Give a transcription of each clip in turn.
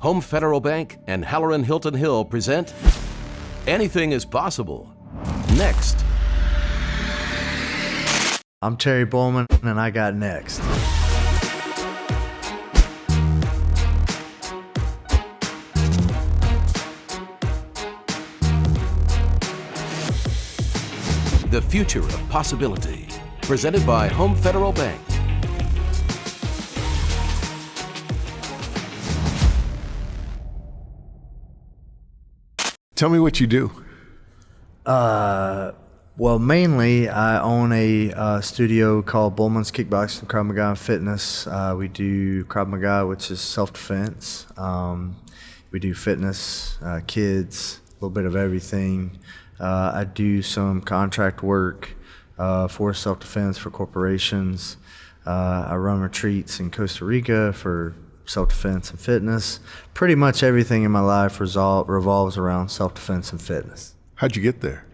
Home Federal Bank and Hallerin Hilton Hill present Anything is Possible. Next. I'm Terry Bullman, and I got next. The Future of Possibility, presented by Home Federal Bank. Tell me what you do. Well, mainly I own a studio called Bullman's Kickboxing, Krav Maga and Fitness. We do Krav Maga, which is self-defense. We do fitness, kids, a little bit of everything. I do some contract work for self-defense for corporations. I run retreats in Costa Rica for self-defense and fitness. Pretty much everything in my life revolves around self-defense and fitness. How'd you get there?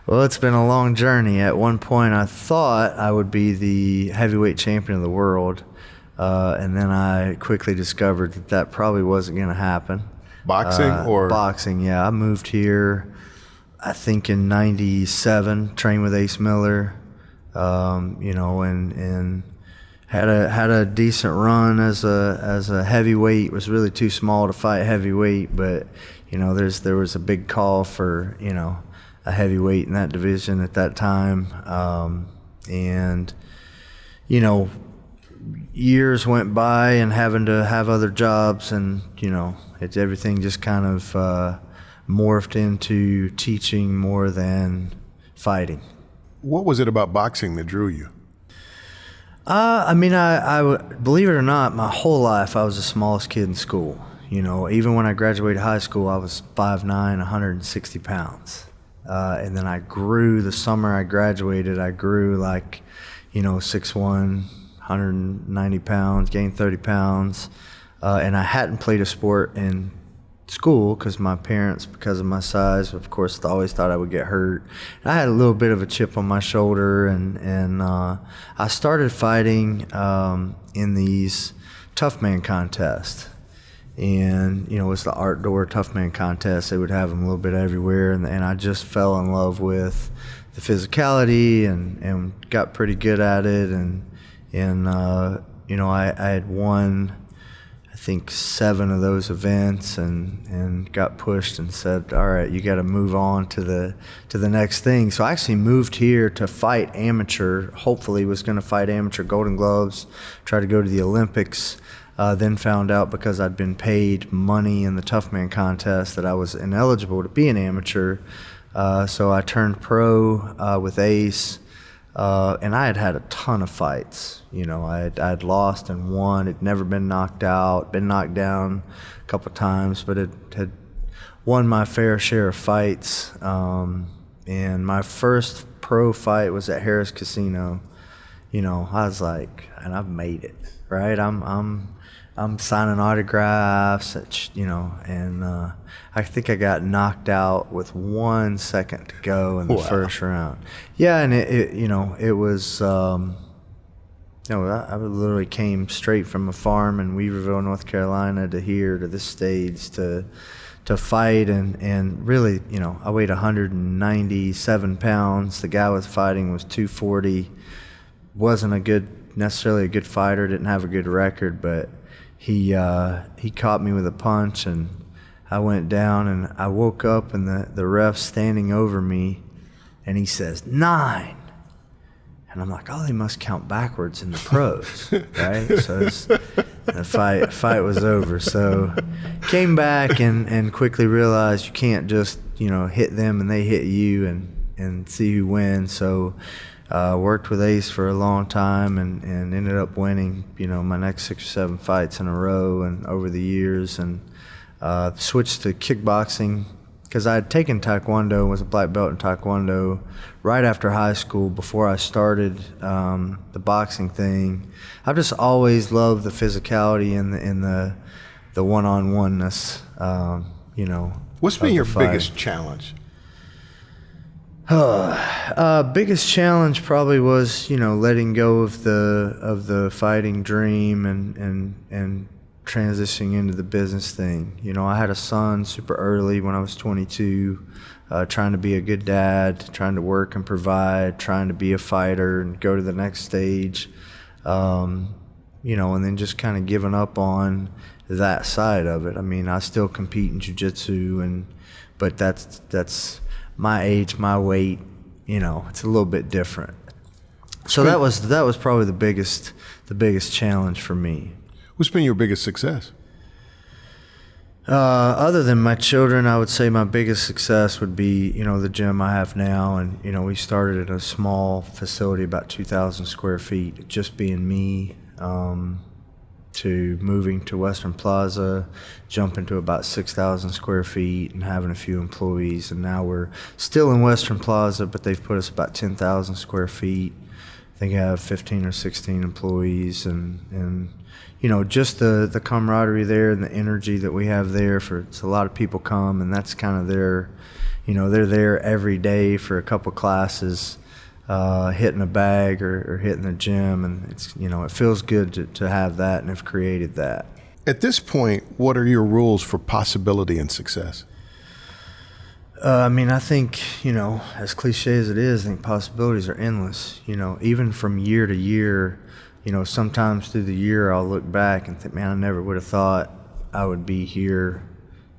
Well, it's been a long journey. At one point, I thought I would be the heavyweight champion of the world, and then I quickly discovered that that probably wasn't going to happen. Boxing or? Boxing, yeah. I moved here, I think in '97, trained with Ace Miller, and had a decent run as a heavyweight. Was really too small to fight heavyweight, but there was a big call for a heavyweight in that division at that time, and years went by and having to have other jobs, and everything just kind of morphed into teaching more than fighting. What was it about boxing that drew you? I believe it or not, my whole life I was the smallest kid in school. Even when I graduated high school, I was 5'9", 160 pounds. And then I grew the summer I graduated. I grew 6'1", 190 pounds, gained 30 pounds. And I hadn't played a sport in school because my parents, because of my size, of course, always thought I would get hurt. And I had a little bit of a chip on my shoulder, and I started fighting in these tough man contests. And it was the outdoor tough man contest. They would have them a little bit everywhere, and I just fell in love with the physicality and got pretty good at it. And I had won, I think, 7 of those events, and got pushed and said, all right, you got to move on to the next thing. So I actually moved here to fight amateur. Hopefully was going to fight amateur Golden Gloves, try to go to the Olympics. Then found out, because I'd been paid money in the Tough Man contest, that I was ineligible to be an amateur. So I turned pro with Ace, and I had a ton of fights. I'd lost and won. Had never been knocked out, been knocked down a couple times, but had won my fair share of fights. And my first pro fight was at Harris Casino. I was like, and I've made it, right? I'm signing autographs, and I think I got knocked out with 1 second to go in the first round. Yeah, and it was, I literally came straight from a farm in Weaverville, North Carolina, to here, to this stage, to fight, and really, I weighed 197 pounds. The guy I was fighting was 240. Wasn't necessarily a good fighter, didn't have a good record, but he caught me with a punch, and I went down, and I woke up, and the ref's standing over me, and he says, 9. And I'm like, oh, they must count backwards in the pros, right? So the fight was over. So came back and quickly realized you can't just, hit them and they hit you and see who wins. So worked with Ace for a long time and ended up winning, my next 6 or 7 fights in a row and over the years, and switched to kickboxing because I had taken Taekwondo, was a black belt in Taekwondo right after high school before I started the boxing thing. I've just always loved the physicality and the one-on-oneness, What's been your biggest challenge? Biggest challenge probably was, letting go of the fighting dream and transitioning into the business thing. You know, I had a son super early when I was 22, trying to be a good dad, trying to work and provide, trying to be a fighter and go to the next stage, you know, and then just kind of giving up on that side of it. I mean, I still compete in jiu-jitsu, but that's my age, my weight, you know, it's a little bit different. So that was probably the biggest challenge for me. What's been your biggest success? Other than my children, I would say my biggest success would be, you know, the gym I have now. And, you know, we started at a small facility, about 2,000 square feet, just being me, to moving to Western Plaza, jumping to about 6,000 square feet and having a few employees. And now we're still in Western Plaza, but they've put us about 10,000 square feet. I think I have 15 or 16 employees, and you know, just the camaraderie there and the energy that we have there. So a lot of people come, and that's kind of their, you know, they're there every day for a couple classes, hitting a bag or hitting the gym, and it's, you know, it feels good to have that and have created that. At this point, what are your rules for possibility and success? I mean, I think, you know, as cliche as it is, I think possibilities are endless. You know, even from year to year, you know, sometimes through the year I'll look back and think, man, I never would have thought I would be here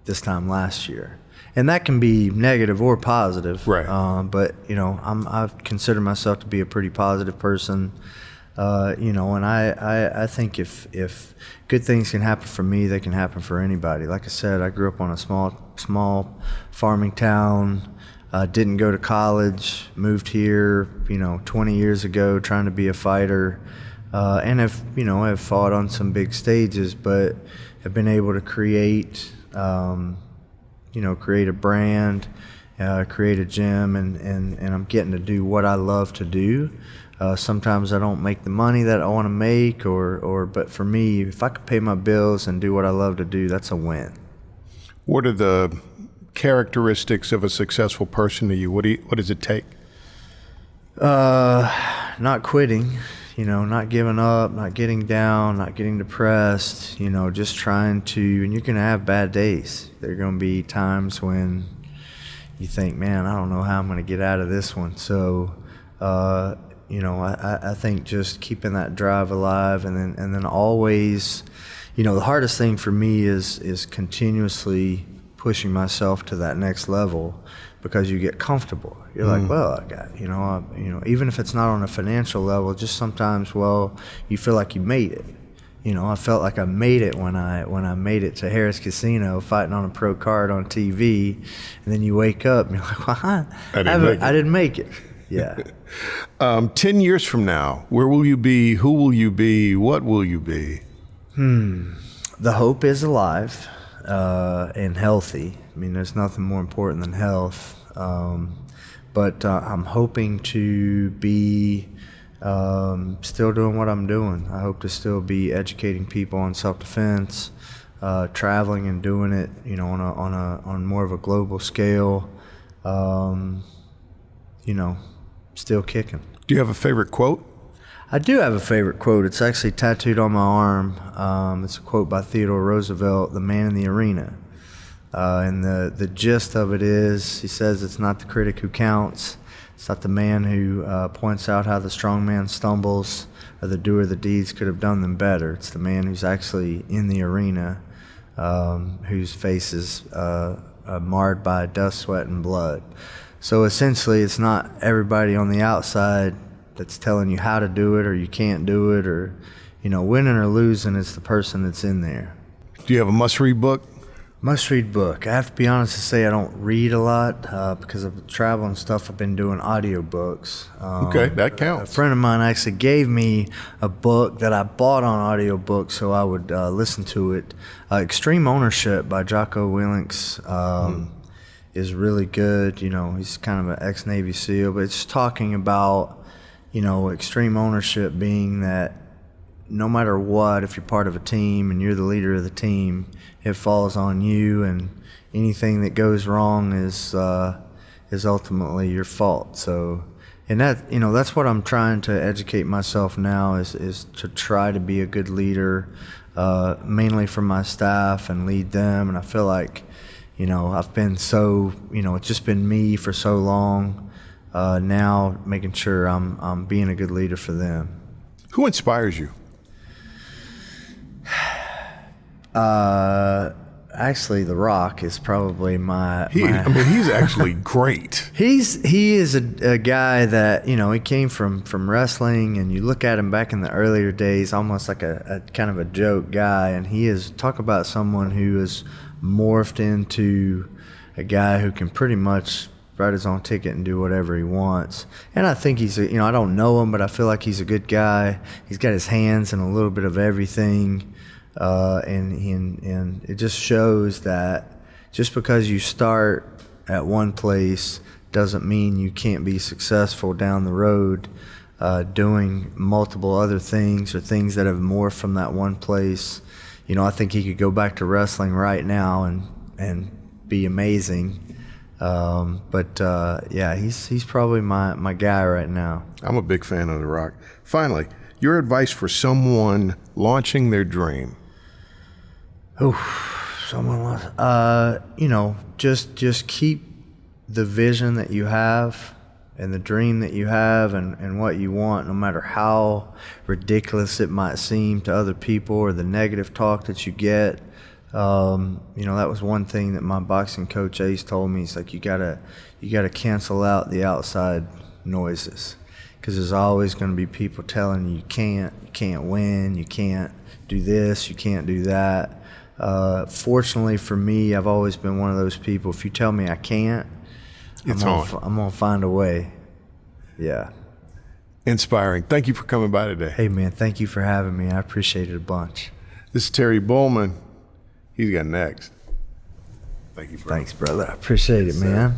this time last year. And that can be negative or positive. Right. But, you know, I consider myself to be a pretty positive person. You know, and I think if good things can happen for me, they can happen for anybody. Like I said, I grew up on a small farming town, didn't go to college, moved here, you know, 20 years ago trying to be a fighter, and have fought on some big stages, but have been able to create a brand, create a gym, and I'm getting to do what I love to do. Sometimes I don't make the money that I want to make, but for me, if I could pay my bills and do what I love to do, that's a win. What are the characteristics of a successful person to you? What does it take? Not quitting, you know, not giving up, not getting down, not getting depressed, you know, just trying to, and you're going to have bad days. There are going to be times when you think, man, I don't know how I'm going to get out of this one. So, you know, I think just keeping that drive alive, and then always, you know, the hardest thing for me is continuously pushing myself to that next level, because you get comfortable. You're like, well, I got, you know, even if it's not on a financial level, just sometimes, well, you feel like you made it. You know, I felt like I made it when I made it to Harris Casino, fighting on a pro card on TV, and then you wake up and you're like, well, I didn't make it. Yeah. 10 years from now, where will you be? Who will you be? What will you be? The hope is alive and healthy. I mean, there's nothing more important than health. But I'm hoping to be still doing what I'm doing. I hope to still be educating people on self-defense, traveling and doing it, you know, on more of a global scale. You know, still kicking. Do you have a favorite quote? I do have a favorite quote. It's actually tattooed on my arm. It's a quote by Theodore Roosevelt, the man in the arena. And the gist of it is, he says, it's not the critic who counts. It's not the man who points out how the strong man stumbles or the doer of the deeds could have done them better. It's the man who's actually in the arena, whose face is marred by dust, sweat, and blood. So essentially, it's not everybody on the outside that's telling you how to do it or you can't do it, or, you know, winning or losing, it's the person that's in there. Do you have a must-read book? Must-read book. I have to be honest to say I don't read a lot because of travel and stuff. I've been doing audiobooks. Okay, that counts. A friend of mine actually gave me a book that I bought on audiobook so I would listen to it. Extreme Ownership by Jocko Willink's is really good. You know, he's kind of an ex-Navy SEAL, but it's talking about, you know, extreme ownership being that no matter what, if you're part of a team and you're the leader of the team, it falls on you, and anything that goes wrong is ultimately your fault. So, and that, you know, that's what I'm trying to educate myself now is to try to be a good leader, mainly for my staff and lead them. And I feel like, you know, I've been so, you know, it's just been me for so long. Now making sure I'm being a good leader for them. Who inspires you? Actually, The Rock is probably my. I mean, he's actually great. He is a guy that, you know, he came from wrestling, and you look at him back in the earlier days, almost like a kind of a joke guy, and he is, talk about someone who has morphed into a guy who can pretty much write his own ticket and do whatever he wants. And I think he's you know, I don't know him, but I feel like he's a good guy. He's got his hands in a little bit of everything. And it just shows that just because you start at one place doesn't mean you can't be successful down the road doing multiple other things or things that have morphed from that one place. You know, I think he could go back to wrestling right now and be amazing. Yeah, he's probably my guy right now. I'm a big fan of The Rock. Finally, your advice for someone launching their dream. Someone lost. You know, just keep the vision that you have and the dream that you have and what you want, no matter how ridiculous it might seem to other people or the negative talk that you get. You know, that was one thing that my boxing coach Ace told me. He's like, you gotta cancel out the outside noises, because there's always going to be people telling you you can't win, you can't do this, you can't do that. Fortunately for me, I've always been one of those people. If you tell me I can't, I'm gonna find a way. Yeah. Inspiring. Thank you for coming by today. Hey man, thank you for having me. I appreciate it a bunch. This is Terry Bullman. He's got next. Thank you, bro. Thanks, brother. I appreciate it, man.